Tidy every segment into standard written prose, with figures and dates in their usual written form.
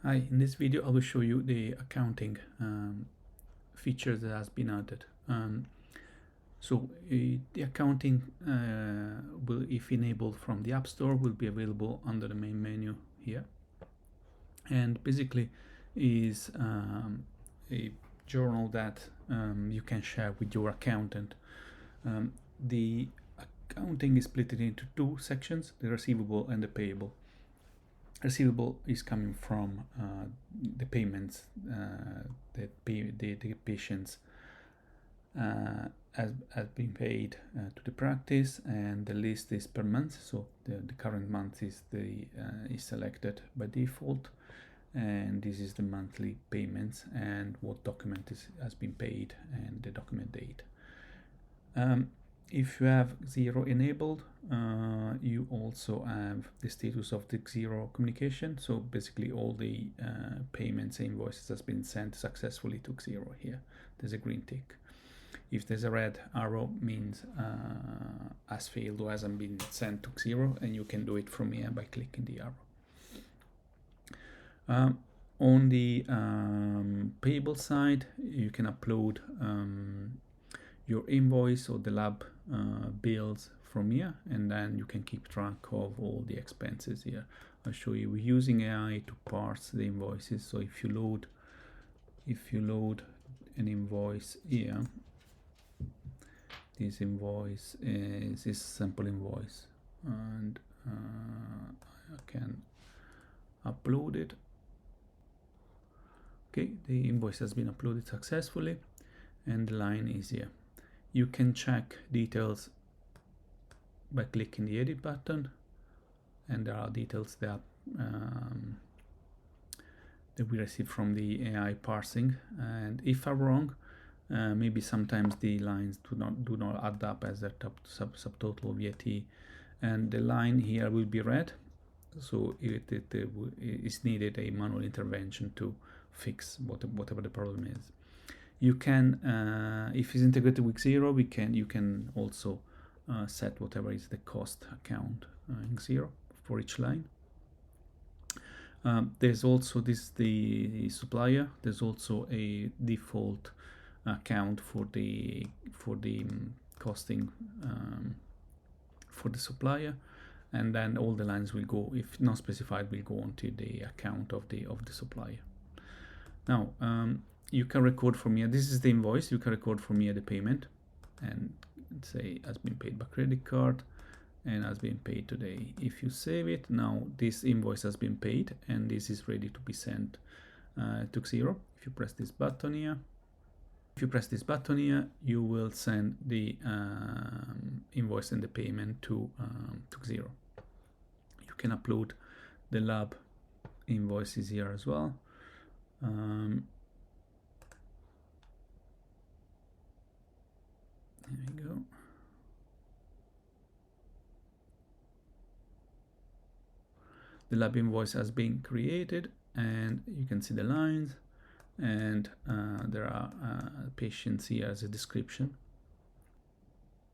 Hi, in this video I will show you the accounting feature that has been added. The accounting will, if enabled from the App Store, will be available under the main menu here, and basically is a journal that you can share with your accountant. The accounting is split into two sections: the receivable and the payable. Receivable is coming from the payments that the patients has been paid to the practice, and the list is per month. So the current month is is selected by default, and this is the monthly payments and what document has been paid and the document date. If you have Xero enabled, you also have the status of the Xero communication. So basically all the payments and invoices has been sent successfully to Xero here. There's a green tick. If there's a red arrow, means has failed or hasn't been sent to Xero, and you can do it from here by clicking the arrow. On the payable side, you can upload your invoice or the lab bills from here, and then you can keep track of all the expenses here. I'll show you. We're using AI to parse the invoices. So if you load an invoice here, this invoice is this sample invoice, and I can upload it. Okay, the invoice has been uploaded successfully, and the line is here. You can check details by clicking the edit button, and there are details that we receive from the AI parsing. And if I'm wrong, maybe sometimes the lines do not add up as a subtotal VAT, and the line here will be red. So it is needed a manual intervention to fix whatever the problem is. You can, if it's integrated with Xero, you can also set whatever is the cost account in Xero for each line. There's also the supplier. There's also a default account for the costing for the supplier, and then all the lines will go, if not specified, will go onto the account of the supplier. Now you can record from here. This is the invoice. You can record from here the payment and say has been paid by credit card and has been paid today. If you save it, now this invoice has been paid and this is ready to be sent to Xero. If you press this button here, you will send the invoice and the payment to Xero. You can upload the lab invoices here as well. There we go. The lab invoice has been created, and you can see the lines, and there are patients here as a description.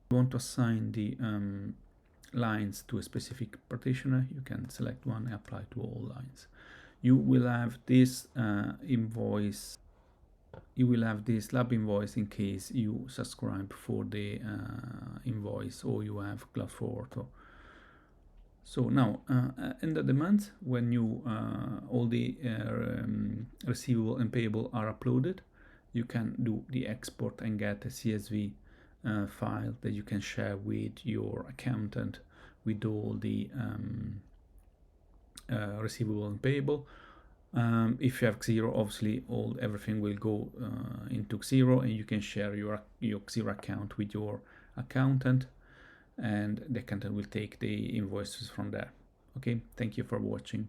If you want to assign the lines to a specific practitioner, you can select one and apply to all lines. You will have this invoice. You will have this lab invoice in case you subscribe for the invoice or you have Cloud4Ortho. So now, end of the month, when you all the receivable and payable are uploaded, you can do the export and get a CSV file that you can share with your accountant with all the receivable and payable. If you have Xero, obviously everything will go into Xero, and you can share your Xero account with your accountant, and the accountant will take the invoices from there. Okay, thank you for watching.